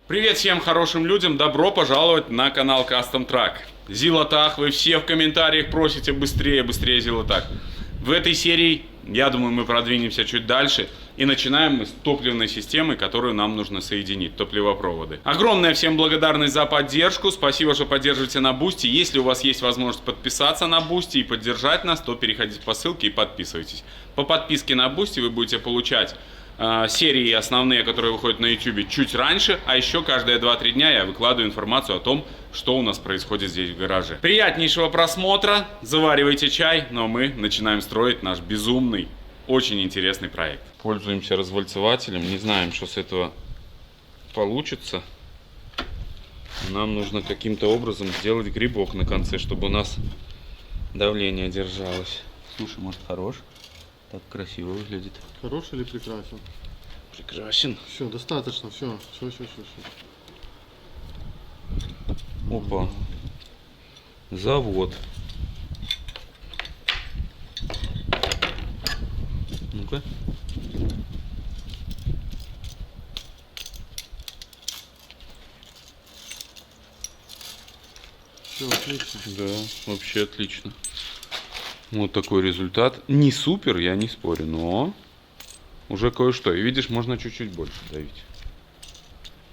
Привет всем хорошим людям, добро пожаловать на канал Custom Truck. Зилотах, вы все в комментариях просите быстрее Зилотах. В этой серии, я думаю, мы продвинемся чуть дальше и начинаем мы с топливной системы, которую нам нужно соединить, топливопроводы. Огромная всем благодарность за поддержку, спасибо, что поддерживаете на Boosty. Если у вас есть возможность подписаться на Boosty и поддержать нас, то переходите по ссылке и подписывайтесь. По подписке на Boosty вы будете получать серии основные, которые выходят на YouTube чуть раньше, а еще каждые 2-3 дня я выкладываю информацию о том, что у нас происходит здесь в гараже. Приятнейшего просмотра, заваривайте чай, но мы начинаем строить наш безумный, очень интересный проект. Пользуемся развальцевателем, не знаем, что с этого получится. Нам нужно каким-то образом сделать грибок на конце, чтобы у нас давление держалось. Слушай, может, хорош? Так красиво выглядит. Хорош или прекрасен? Прекрасен. Все, достаточно, все. Опа. Завод. Ну-ка. Все, отлично. Да, вообще отлично. Вот такой результат. Не супер, я не спорю, но уже кое-что. И видишь, можно чуть-чуть больше давить.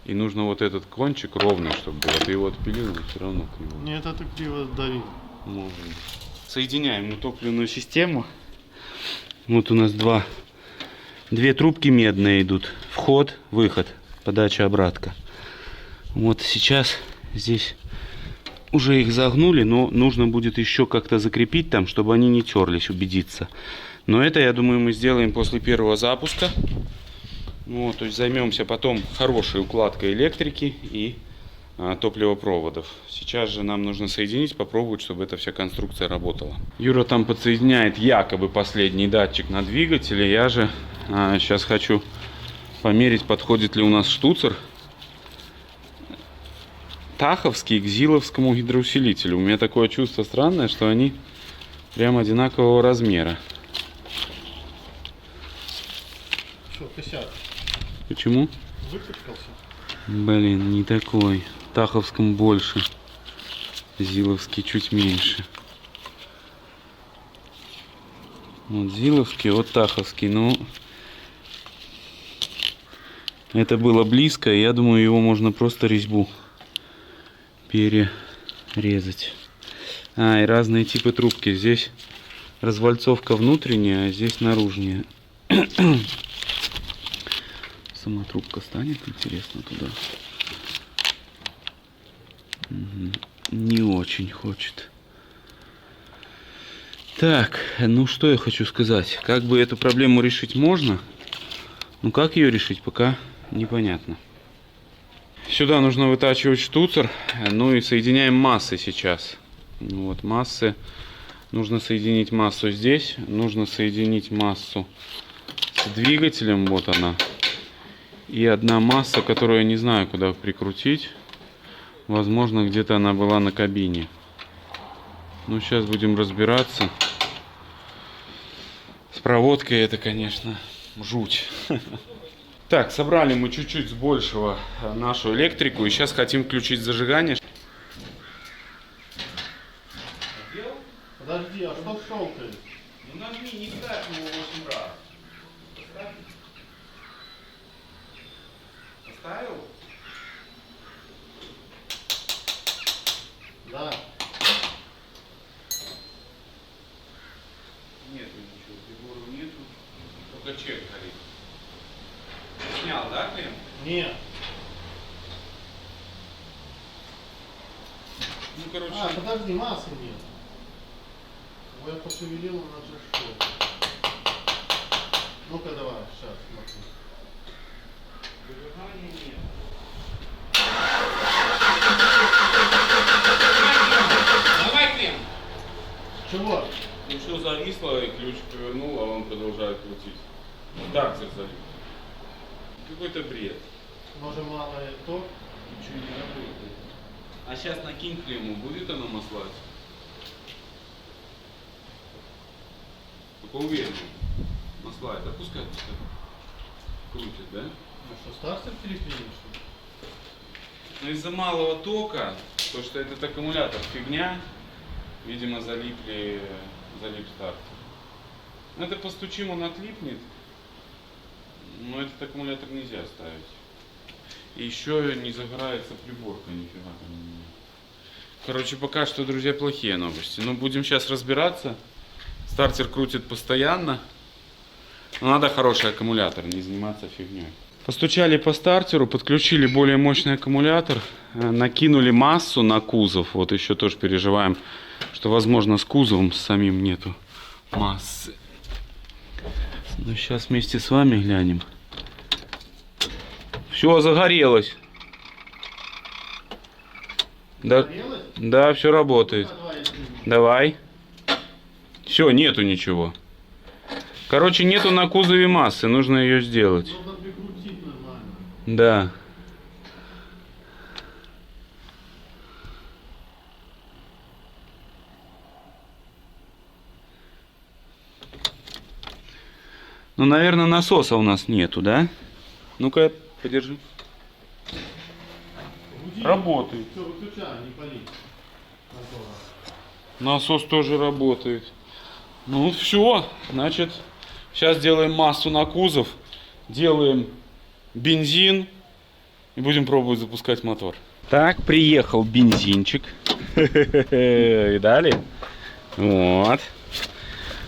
И нужно вот этот кончик ровный, чтобы было. Ты его отпилил, но все равно криво. Нет, это криво дави. Может быть. Соединяем мы топливную систему. Вот у нас две трубки медные идут. Вход, выход, подача, обратка. Вот сейчас здесь уже их загнули, но нужно будет еще как-то закрепить там, чтобы они не терлись, убедиться. Но это, я думаю, мы сделаем после первого запуска. Вот, то есть займемся потом хорошей укладкой электрики и топливопроводов. Сейчас же нам нужно соединить, попробовать, чтобы эта вся конструкция работала. Юра там подсоединяет якобы последний датчик на двигателе. Я же сейчас хочу померить, подходит ли у нас штуцер таховский к зиловскому гидроусилителю. У меня такое чувство странное, что они прям одинакового размера. Что, косяк? Почему? Выпачкался? Блин, не такой. Таховскому больше. Зиловский чуть меньше. Вот зиловский, вот таховский. Ну, это было близко. Я думаю, его можно просто резьбу перерезать. И разные типы трубки. Здесь развальцовка внутренняя, а здесь наружная. Сама трубка станет, интересно, туда. Не очень хочет. Так, ну что я хочу сказать. Как бы эту проблему решить можно. Ну как ее решить, пока непонятно. Сюда нужно вытачивать штуцер. Ну и соединяем массы сейчас. Вот массы. Нужно соединить массу здесь. Нужно соединить массу с двигателем. Вот она. И одна масса, которую я не знаю, куда прикрутить. Возможно, где-то она была на кабине. Ну, сейчас будем разбираться. С проводкой это, конечно, жуть. Так, собрали мы чуть-чуть с большего нашу электрику. И сейчас хотим включить зажигание. Подожди, а что щелкает? Ну, нажми, не ставь его 8 раз. Поставил? Да. Нету ничего, приборов нету. Только чек горит. Снял, да, клем? Нет. Ну, короче. Подожди, массы нет. Я пошевелил, она же что? Ну-ка давай, сейчас, смотри. Зажигания нет. Давай клем. Чего? Ну все зависло, и ключ повернул, а он продолжает крутить. Стартер залил. Какой-то бред. Может мало то? Ничего не работает. А сейчас накинь клемму, будет она маслать? Только уверенно. Маслает. Да пускай. Крутит, да? Ну что, стартер переклинишь? Но из-за малого тока, то что этот аккумулятор фигня, видимо залип стартер. Ну это постучим, он отлипнет, но этот аккумулятор нельзя ставить. И еще не загорается приборка, нифига там не. Короче, пока что, друзья, плохие новости. Но будем сейчас разбираться. Стартер крутит постоянно. Но надо хороший аккумулятор, не заниматься фигней. Постучали по стартеру, подключили более мощный аккумулятор, накинули массу на кузов. Вот еще тоже переживаем, что возможно с кузовом с самим нету массы. Ну сейчас вместе с вами глянем. Все загорелось. Да, да, все работает. Давай. Все, нету ничего. Короче, нету на кузове массы, нужно ее сделать. Нужно прикрутить нормально. Да. Ну, наверное, насоса у нас нету, да? Ну-ка, подержи. Работает. Все, выключай, не пали. Насос тоже работает. Ну все, значит, сейчас делаем массу на кузов, делаем бензин и будем пробовать запускать мотор. Так, приехал бензинчик. Видали? Вот.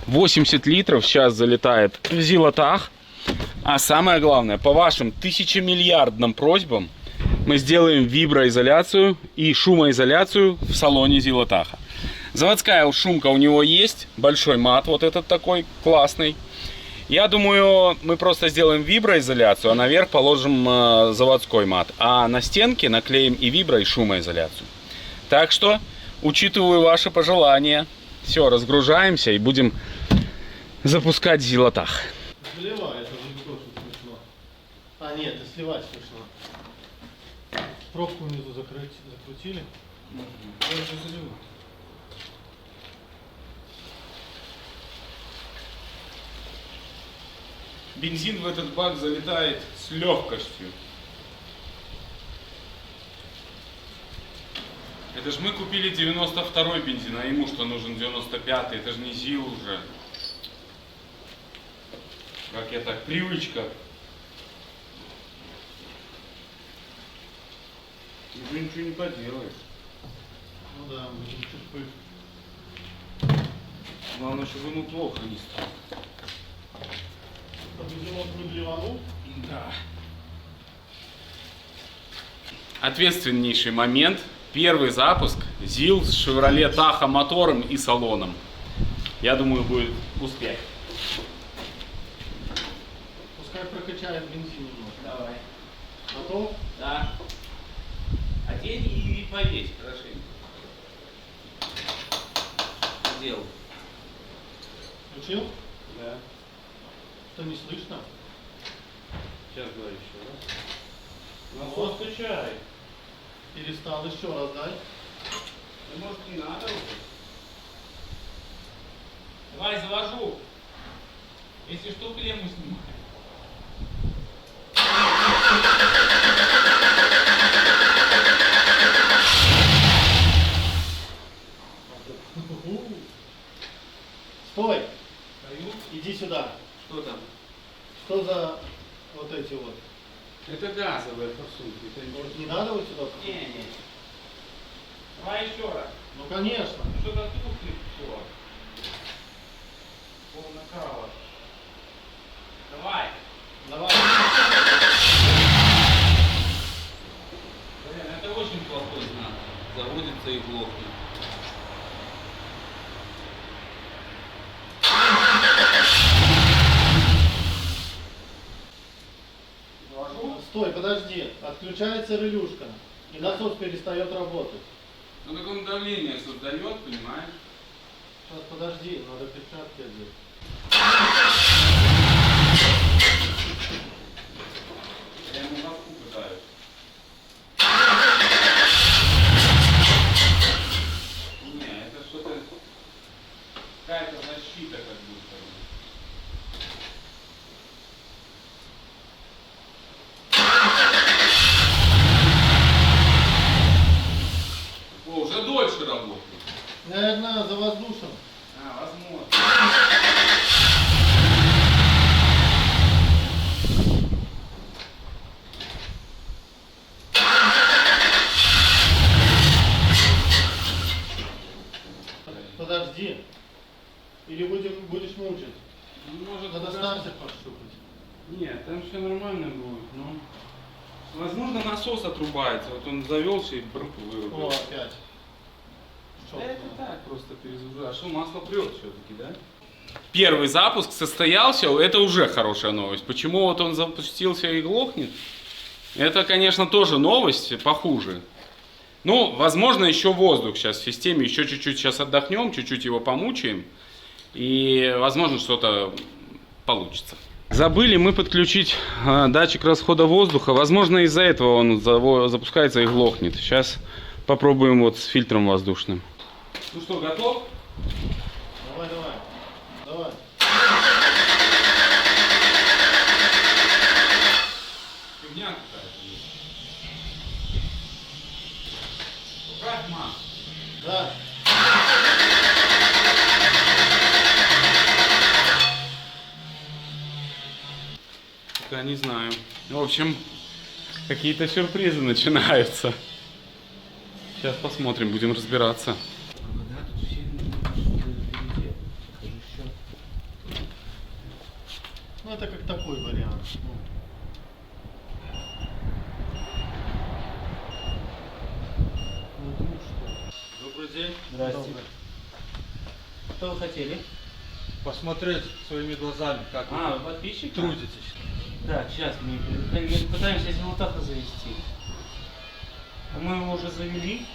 80 литров сейчас залетает в Зилотах. А самое главное, по вашим тысячемиллиардным просьбам мы сделаем виброизоляцию и шумоизоляцию в салоне Зилотаха. Заводская шумка у него есть, большой мат вот этот такой классный. Я думаю, мы просто сделаем виброизоляцию, а наверх положим заводской мат. А на стенке наклеим и вибро, и шумоизоляцию. Так что, учитываю ваши пожелания. Все, разгружаемся и будем запускать Зилотах. Заливай, это же не то, что смешно. А, нет, это сливать смешно. Пробку внизу закрутили. Я уже заливаю. Бензин в этот бак залетает с легкостью. Это ж мы купили 92-й бензин, а ему что нужен 95-й? Это же не ЗИЛ уже. Как я так, привычка. Уже ничего не поделаешь. Ну да, будем чуть-чуть. Главное, чтобы ему плохо не стало. Победил не блеванул? Да. Ответственнейший момент. Первый запуск ЗИЛ с Chevrolet Tahoe мотором и салоном. Я думаю, будет успех. Пускай прокачает бензин немножко. Давай. Готов? Да. Одень и повесь хорошенько. Сделал. Включил? Да. Что не слышно? Сейчас говорю еще раз. Вот. Включай. Перестал, еще раз дай. Да может не надо уже. Давай завожу. Если что, клемму снимай. Стой! Даю. Иди сюда. Что там? Что за вот эти вот? Это газовая форсунка. Это Может, не надо вот сюда? не. Давай еще раз. Ну конечно. Что-то тухнет все. Полная крава. Давай. Давай. Блин, это очень плохой знак. Заводится и глохнет. Стой, подожди. Отключается релюшка. И насос перестает работать. Ну так он давление создает, понимаешь? Сейчас подожди, надо перчатки одеть. Я ему мозгу пытаюсь. Не, это что-то... Какая-то защита как будто. наверное, за воздушем. Возможно. Подожди. Или будешь мучить? Может, Надо стартер пощупать. Нет, там все нормально будет, но... Возможно, насос отрубается. Вот он завелся и брк О, вырубил. опять. Да это так, просто перезагружаю. А что, масло прет все-таки, да? Первый запуск состоялся, это уже хорошая новость. Почему вот он запустился и глохнет? Это, конечно, тоже новость, похуже. Ну, возможно, еще воздух сейчас в системе, еще чуть-чуть сейчас отдохнем, чуть-чуть его помучаем. И, возможно, что-то получится. Забыли мы подключить датчик расхода воздуха. Возможно, из-за этого он запускается и глохнет. Сейчас попробуем вот с фильтром воздушным. Ну что, готов? Давай, давай. Давай. Фигня какая-то. Поправь масло. Да. Пока не знаю. В общем, какие-то сюрпризы начинаются. Сейчас посмотрим, будем разбираться. Ну, это как такой вариант. Ну, что? Добрый день. Здрасте. Что вы хотели? Посмотреть своими глазами, как А, вы вы подписчик? трудитесь. Так, сейчас мы пытаемся Зилотаха завести. А мы его уже завели,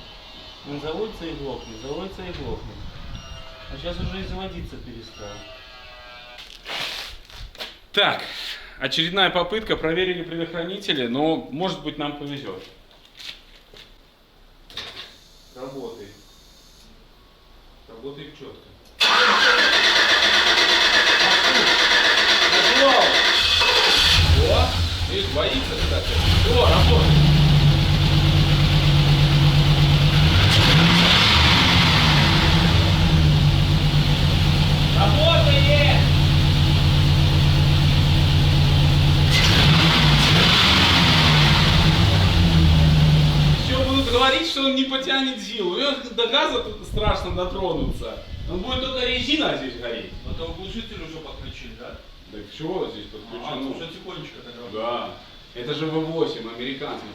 он заводится и глохнет, заводится и глохнет. А сейчас уже и заводиться перестал. Так, очередная попытка, проверили предохранители, но может быть нам повезет. Работает. Работает четко. О, видишь, боится, кстати. О, работает. Работает! Еще будут говорить, что он не потянет Зилу. У него до газа тут страшно дотронуться. Он будет только резина здесь гореть. Это глушитель уже подключили, да? Так чего здесь подключено? уже тихонечко тогда. Да. Это же V8 американский.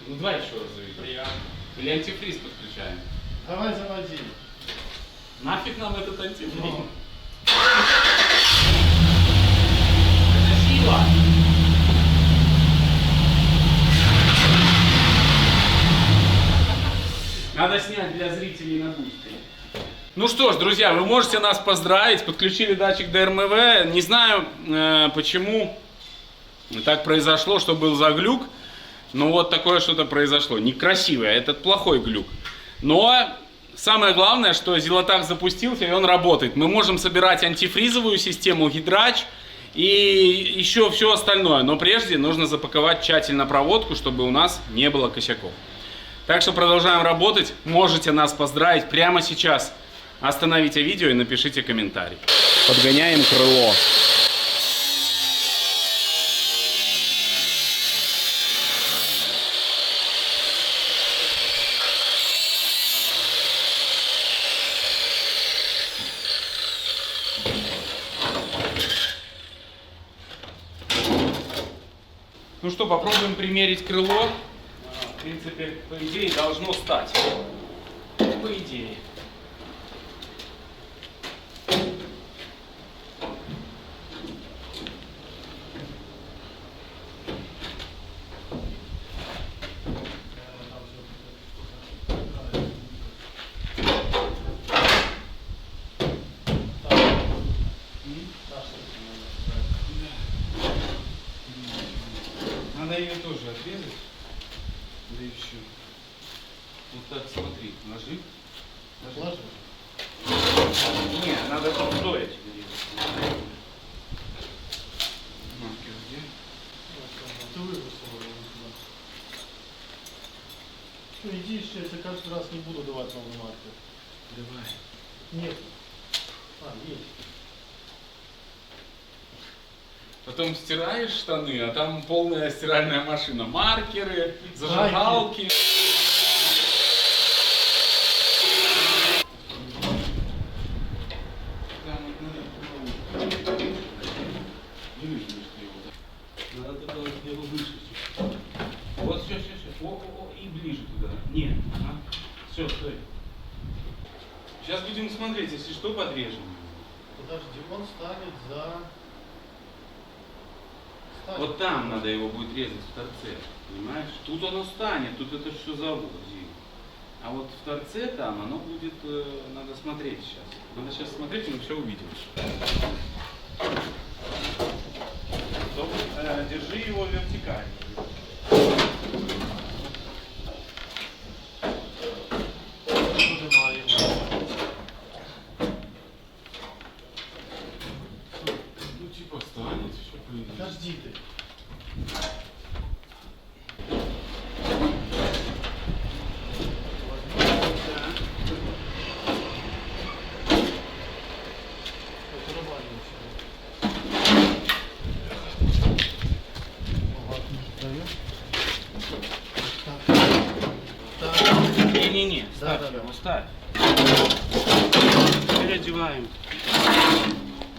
Ну давай еще раз заведем. Приятно. Или антифриз подключаем. Давай заводи. Нафиг нам этот антифриз? Ну. Это сила. Надо снять для зрителей на бусте. Ну что ж, друзья, вы можете нас поздравить. Подключили датчик ДРМВ. Не знаю, почему так произошло, что был за глюк. Но вот такое что-то произошло. Некрасивое, этот плохой глюк. Но самое главное, что Зилотах запустился и он работает. Мы можем собирать антифризовую систему, гидрач и еще все остальное. Но прежде нужно запаковать тщательно проводку, чтобы у нас не было косяков. Так что продолжаем работать. Можете нас поздравить прямо сейчас. Остановите видео и напишите комментарий. Подгоняем крыло. Ну что, попробуем примерить крыло. В принципе, по идее, должно стать. По идее. Надо ее тоже отрезать. Да и все. Вот так, смотри, ложи. Ложи. Не, надо подстроить. Маркер где? Ты выбросил его туда. Что, иди, я тебе каждый раз не буду давать новый маркер. Давай. Нет. А, есть. Потом стираешь штаны, а там полная стиральная машина. Маркеры, зажигалки. Надо только его выше. Вот, все. О, и ближе туда. Нет, ага. Все, стой. Сейчас будем смотреть, если что, подрежем. Подожди, он станет за... Вот там надо его будет резать в торце, понимаешь? Тут оно станет, тут это все завод. А вот в торце там оно будет, надо смотреть сейчас. Надо сейчас смотреть, и мы все увидим. Держи его вертикально. Нажимаю его. Ну типа станет, все по идее. Подожди ты. Не-не-не, ставь Да. его, ставь. Теперь одеваем.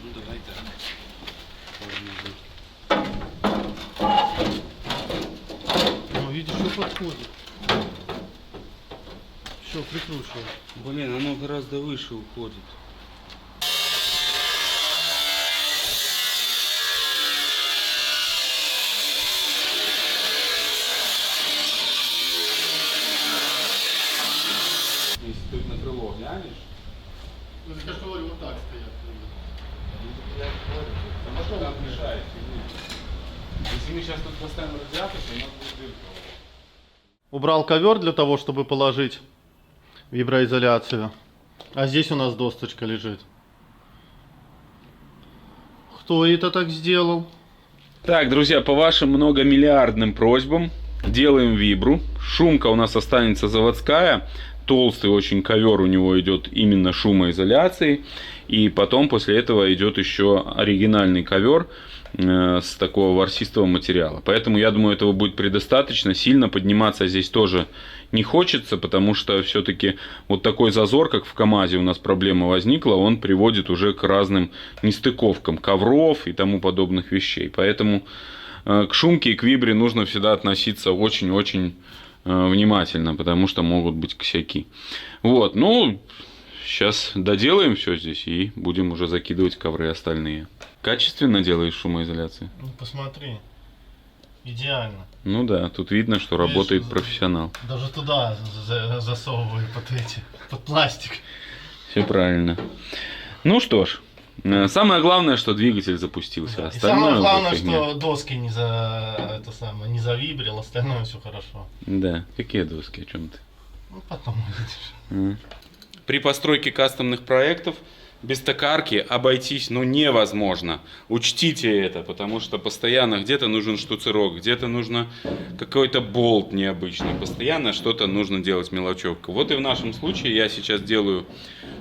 Ну давай так. Ну, видишь, что подходит. Все, прикручивай. Блин, оно гораздо выше уходит. Если ты на крыло глянешь, Ну, я же говорю, вот так стоят. потому что там мешает фигня. Если мы сейчас тут поставим радиатор, то у нас будет дырка. Убрал ковер для того, чтобы положить виброизоляцию. А здесь у нас досточка лежит. Кто это так сделал? Так, друзья, по вашим многомиллиардным просьбам делаем вибру. Шумка у нас останется заводская. Толстый очень ковер у него идет именно шумоизоляцией. И потом после этого идет еще оригинальный ковер с такого ворсистого материала. Поэтому я думаю, этого будет предостаточно. Сильно подниматься здесь тоже не хочется, потому что все-таки вот такой зазор, как в КамАЗе у нас проблема возникла, он приводит уже к разным нестыковкам ковров и тому подобных вещей. Поэтому к шумке и к вибре нужно всегда относиться очень-очень внимательно, потому что могут быть косяки. Вот, ну, сейчас доделаем все здесь и будем уже закидывать ковры остальные. Качественно делаешь шумоизоляцию? Ну, посмотри. Идеально. Ну да, тут видно, что работает Видишь, профессионал. Даже туда засовываю под пластик. Все правильно. Ну что ж, самое главное, что двигатель запустился. И Остальное самое уже главное, фигня. что доски не завибрил, остальное все хорошо. Да, какие доски, о чем ты? Ну, потом увидишь. При постройке кастомных проектов без токарки обойтись невозможно. Учтите это, потому что постоянно где-то нужен штуцерок, где-то нужно какой-то болт необычный. Постоянно что-то нужно делать мелочевка. Вот и в нашем случае я сейчас делаю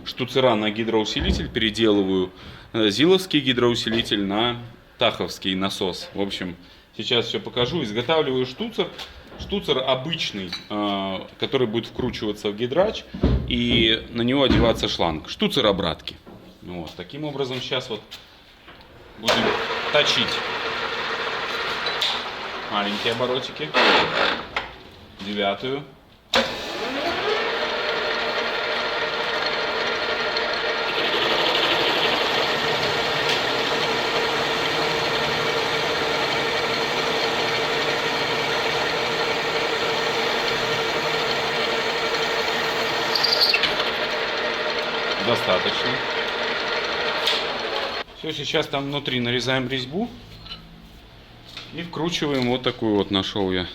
штуцера на гидроусилитель, переделываю зиловский гидроусилитель на таховский насос. В общем, сейчас все покажу. Изготавливаю штуцер. Штуцер обычный, который будет вкручиваться в гидрач, и на него одеваться шланг. Штуцер обратки. Вот, таким образом сейчас вот будем точить маленькие оборотики. 9-ю. Достаточно. Все, сейчас там внутри нарезаем резьбу и вкручиваем вот такую вот, нашел я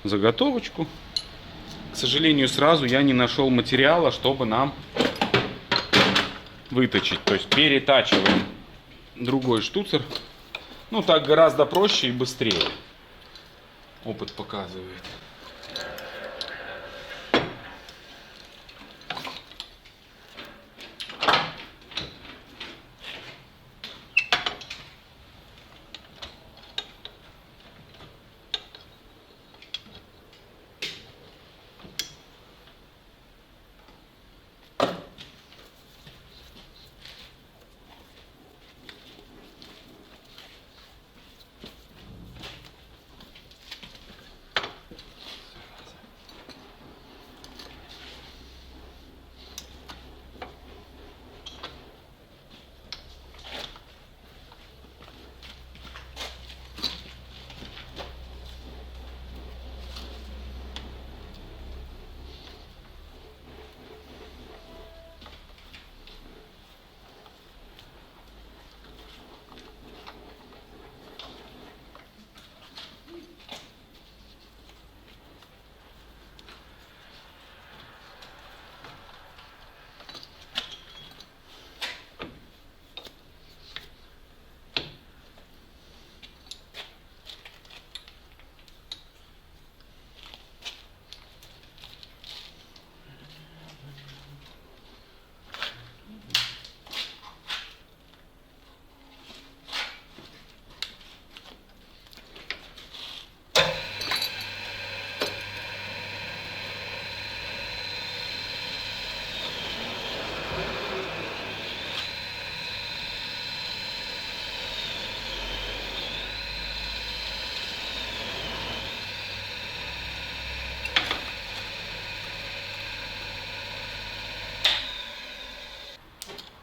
заготовочку. К сожалению, сразу я не нашел материала, чтобы нам выточить. То есть перетачиваем другой штуцер. Ну, так гораздо проще и быстрее. Опыт показывает.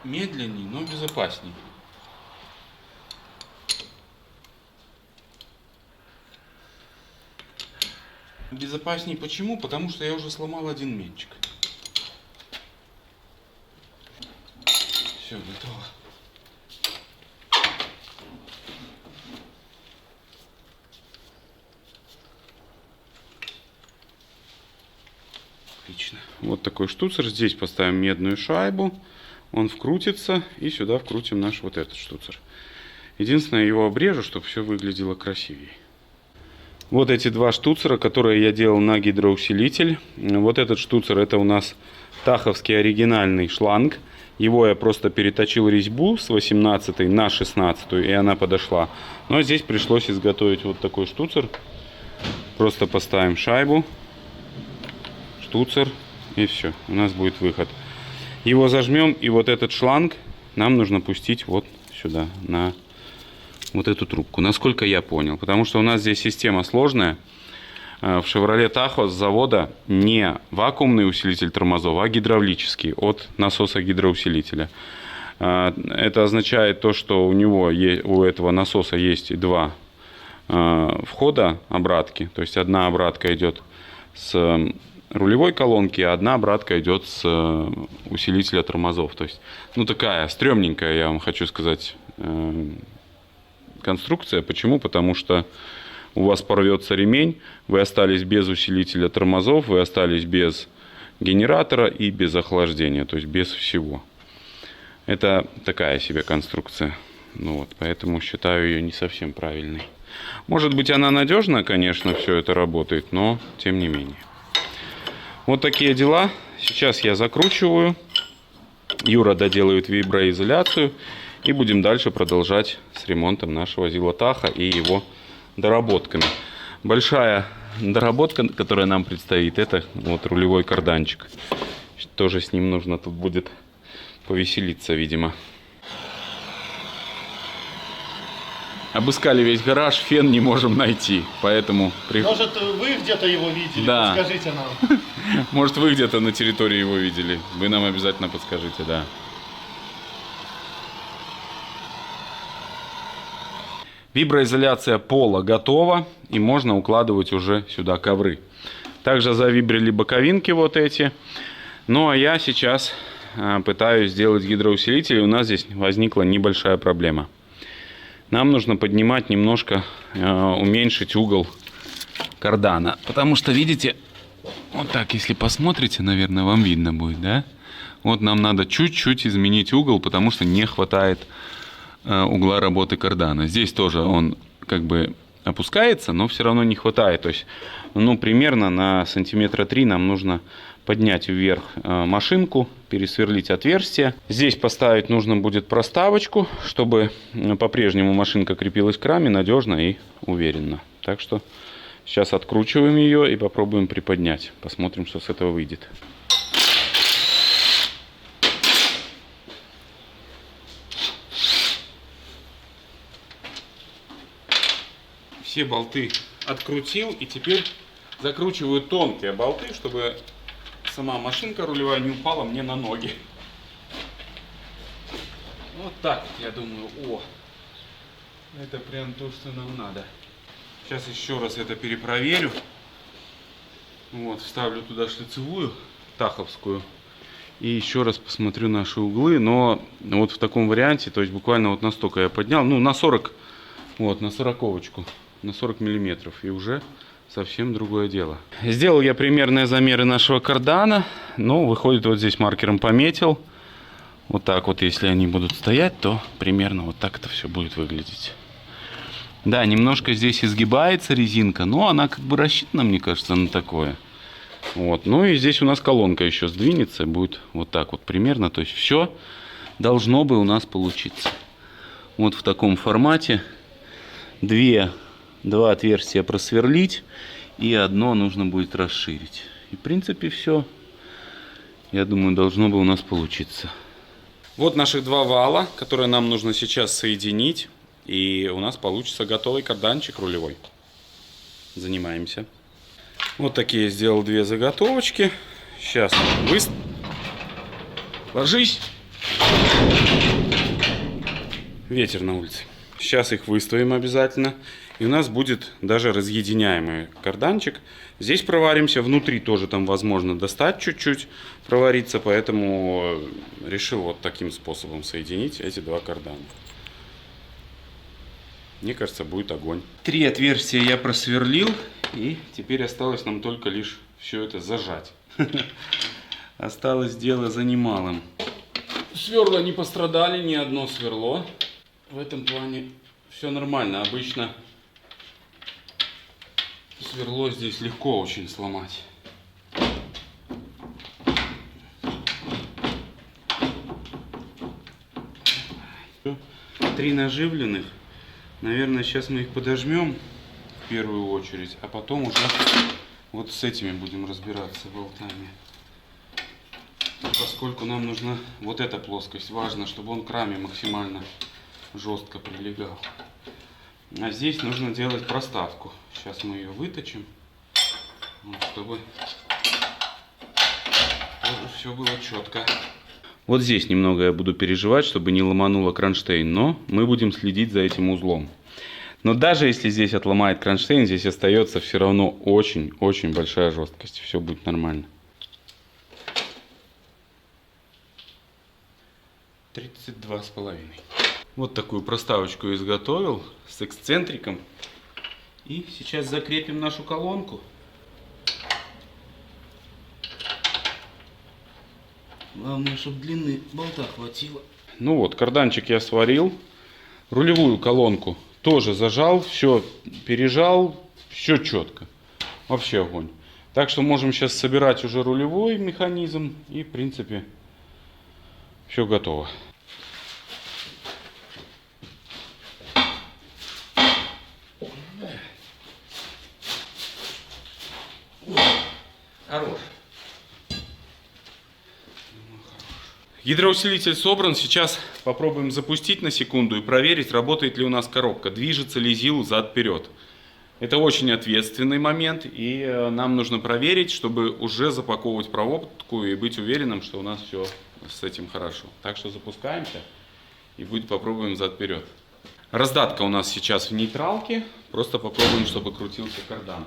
медленней, но безопасней. Безопасней почему? Потому что я уже сломал один менчик. Все, готово. Отлично. Вот такой штуцер. Здесь поставим медную шайбу. Он вкрутится. И сюда вкрутим наш вот этот штуцер. Единственное, его обрежу, чтобы все выглядело красивее. Вот эти два штуцера, которые я делал на гидроусилитель. Вот этот штуцер, это у нас таховский оригинальный шланг. Его я просто переточил резьбу с 18 на 16, и она подошла. Но здесь пришлось изготовить вот такой штуцер. Просто поставим шайбу, штуцер, и все. У нас будет выход. Его зажмем, и вот этот шланг нам нужно пустить вот сюда, на вот эту трубку, насколько я понял. Потому что у нас здесь система сложная. В Chevrolet Tahoe с завода не вакуумный усилитель тормозов, а гидравлический от насоса гидроусилителя. Это означает то, что у этого насоса есть два входа обратки. То есть одна обратка идет с рулевой колонки, а одна обратка идет с усилителя тормозов. То есть, ну, такая стрёмненькая, я вам хочу сказать, конструкция. Почему? Потому что у вас порвется ремень, вы остались без усилителя тормозов, вы остались без генератора и без охлаждения, то есть без всего. Это такая себе конструкция. Ну вот, поэтому считаю ее не совсем правильной. Может быть, она надежна, конечно, все это работает, но тем не менее. Вот такие дела. Сейчас я закручиваю. Юра доделает виброизоляцию. И будем дальше продолжать с ремонтом нашего Zilla Tahoe и его доработками. Большая доработка, которая нам предстоит, это вот рулевой карданчик. Тоже с ним нужно тут будет повеселиться, видимо. Обыскали весь гараж, фен не можем найти, поэтому... Может, вы где-то его видели? Да. Подскажите нам. Может, вы где-то на территории его видели. Вы нам обязательно подскажите, да. Виброизоляция пола готова, и можно укладывать уже сюда ковры. Также завибрили боковинки вот эти. Ну а я сейчас пытаюсь сделать гидроусилитель, и у нас здесь возникла небольшая проблема. Нам нужно поднимать немножко, уменьшить угол кардана. Потому что, видите, вот так, если посмотрите, наверное, вам видно будет, да? Вот нам надо чуть-чуть изменить угол, потому что не хватает угла работы кардана. Здесь тоже он как бы опускается, но все равно не хватает. То есть, ну, примерно на сантиметра 3 нам нужно поднять вверх машинку, пересверлить отверстие. Здесь поставить нужно будет проставочку, чтобы по-прежнему машинка крепилась к раме надежно и уверенно. Так что сейчас откручиваем ее и попробуем приподнять. Посмотрим, что с этого выйдет. Все болты открутил, и теперь закручиваю тонкие болты, чтобы сама машинка рулевая не упала мне на ноги. Вот так вот, я думаю, о, это прям то, что нам надо. Сейчас еще раз это перепроверю. Вот, вставлю туда шлицевую таховскую и еще раз посмотрю наши углы. Но вот в таком варианте, то есть буквально вот настолько я поднял, ну на 40, вот на 40-очку. На 40 миллиметров, и уже совсем другое дело. Сделал я примерные замеры нашего кардана. Ну, выходит, вот здесь маркером пометил. Вот так вот, если они будут стоять, то примерно вот так это все будет выглядеть. Да, немножко здесь изгибается резинка, но она как бы рассчитана, мне кажется, на такое. Вот. Ну и здесь у нас колонка еще сдвинется, будет вот так вот примерно. То есть все должно бы у нас получиться. Вот в таком формате. Два отверстия просверлить, и одно нужно будет расширить. И в принципе все, я думаю, должно бы у нас получиться. Вот наших два вала, которые нам нужно сейчас соединить, и у нас получится готовый карданчик рулевой. Занимаемся. Вот такие я сделал две заготовочки. Сейчас ложись. ветер на улице. Сейчас их выставим обязательно. И у нас будет даже разъединяемый карданчик. Здесь проваримся, внутри тоже там возможно достать чуть-чуть, провариться. Поэтому решил вот таким способом соединить эти два кардана. Мне кажется, будет огонь. 3 отверстия я просверлил. И теперь осталось нам только лишь все это зажать. Осталось дело за немалым. Сверла не пострадали, ни одно сверло. В этом плане все нормально. Обычно сверло здесь легко очень сломать. Всё. 3 наживленных. Наверное, сейчас мы их подожмем в первую очередь, а потом уже вот с этими будем разбираться болтами. Поскольку нам нужна вот эта плоскость, важно, чтобы он к раме максимально жестко прилегал. А здесь нужно делать проставку. Сейчас мы ее выточим, вот, чтобы все было четко. Вот здесь немного я буду переживать, чтобы не ломануло кронштейн, но мы будем следить за этим узлом. Но даже если здесь отломает кронштейн, здесь остается все равно очень-очень большая жесткость. Все будет нормально. 32,5. Вот такую проставочку изготовил с эксцентриком. И сейчас закрепим нашу колонку. Главное, чтобы длины болта хватило. Ну вот, карданчик я сварил. Рулевую колонку тоже зажал. Все пережал. Все четко. Вообще огонь. Так что можем сейчас собирать уже рулевой механизм. И в принципе все готово. Хорош. Гидроусилитель собран. Сейчас попробуем запустить на секунду и проверить, работает ли у нас коробка, движется ли ЗИЛ зад-вперед. Это очень ответственный момент, и нам нужно проверить, чтобы уже запаковывать проводку и быть уверенным, что у нас все с этим хорошо. Так что запускаемся и попробуем зад-вперед. Раздатка у нас сейчас в нейтралке. Просто попробуем, чтобы крутился кардан.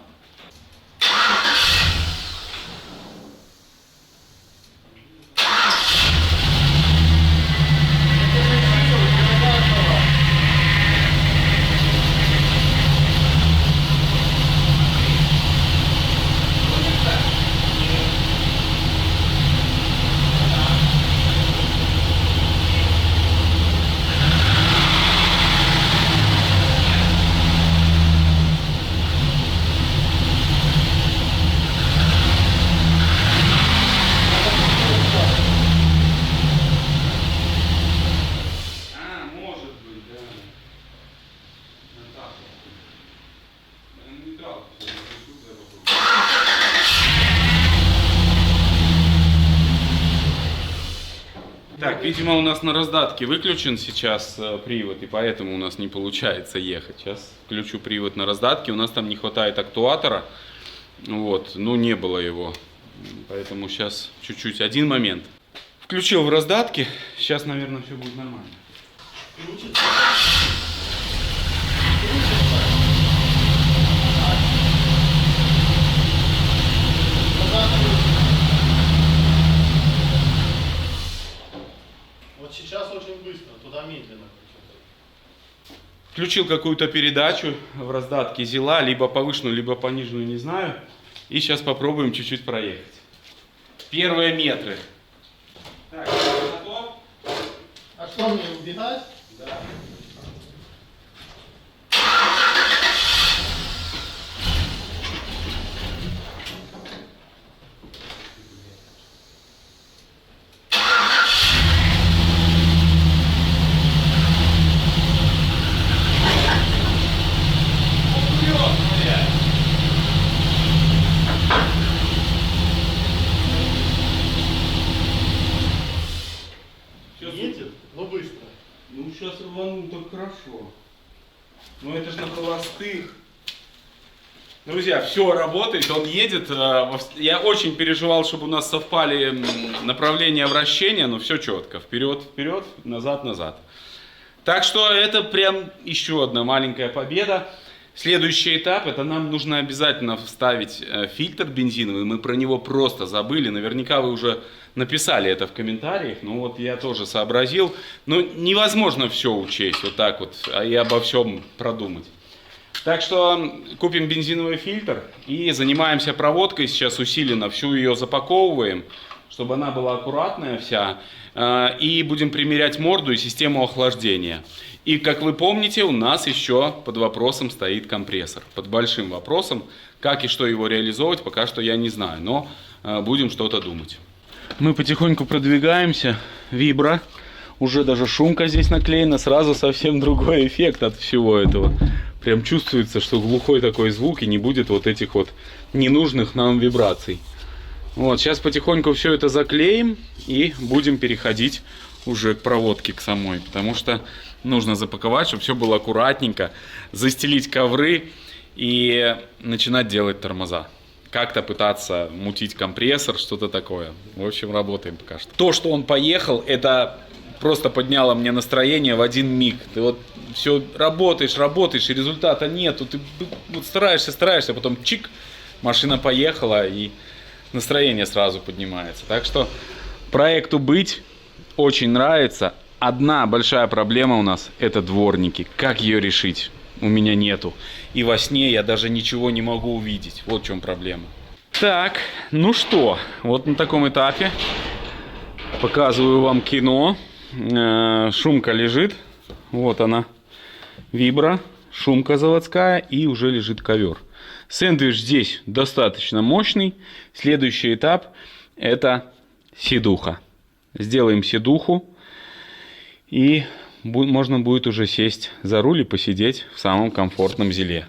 Так, видимо, у нас на раздатке выключен сейчас привод, и поэтому у нас не получается ехать. Сейчас включу привод на раздатке, у нас там не хватает актуатора, вот, ну не было его, поэтому сейчас чуть-чуть, один момент. Включил в раздатке, сейчас, наверное, все будет нормально. Вот сейчас очень быстро, туда медленно. Включил какую-то передачу в раздатке ЗИЛа, либо повышенную, либо пониженную, не знаю. И сейчас попробуем чуть-чуть проехать. Первые метры. Так, готов? А что, мне убегать? Да. Едет, но быстро. Ну, сейчас рванул, так хорошо. Ну, это же на холостых. Друзья, все работает, он едет. Я очень переживал, чтобы у нас совпали направления вращения, но все четко. Вперед, вперед, назад, назад. Так что это прям еще одна маленькая победа. Следующий этап, это нам нужно обязательно вставить фильтр бензиновый. Мы про него просто забыли. Наверняка вы уже написали это в комментариях. Ну вот я тоже сообразил. Но невозможно все учесть вот так вот и обо всем продумать. Так что купим бензиновый фильтр и занимаемся проводкой. Сейчас усиленно всю ее запаковываем, чтобы она была аккуратная вся. И будем примерять морду и систему охлаждения. И, как вы помните, у нас еще под вопросом стоит компрессор. Под большим вопросом, как и что его реализовывать, пока что я не знаю. Но будем что-то думать. Мы потихоньку продвигаемся. Вибра. Уже даже шумка здесь наклеена. Сразу совсем другой эффект от всего этого. Прям чувствуется, что глухой такой звук и не будет вот этих вот ненужных нам вибраций. Вот, сейчас потихоньку все это заклеим и будем переходить уже к проводке к самой. Потому что нужно запаковать, чтобы все было аккуратненько, застелить ковры и начинать делать тормоза. Как-то пытаться мутить компрессор, что-то такое. В общем, работаем пока что. То, что он поехал, это просто подняло мне настроение в один миг. Ты вот все работаешь, и результата нету. Ты вот стараешься, а потом чик, машина поехала и настроение сразу поднимается. Так что проекту быть очень нравится. Одна большая проблема у нас — это дворники. Как ее решить? У меня нету. И во сне я даже ничего не могу увидеть. Вот в чем проблема. Так, ну что, вот на таком этапе показываю вам кино. Шумка лежит. Вот она. Вибра, шумка заводская, и уже лежит ковер. Сэндвич здесь достаточно мощный. Следующий этап — это седуха. Сделаем седуху, и можно будет уже сесть за руль и посидеть в самом комфортном зиле.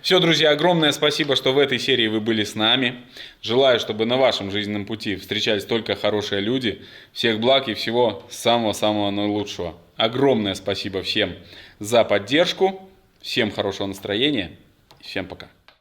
Все, друзья, огромное спасибо, что в этой серии вы были с нами. Желаю, чтобы на вашем жизненном пути встречались только хорошие люди. Всех благ и всего самого-самого наилучшего. Огромное спасибо всем за поддержку. Всем хорошего настроения. Всем пока.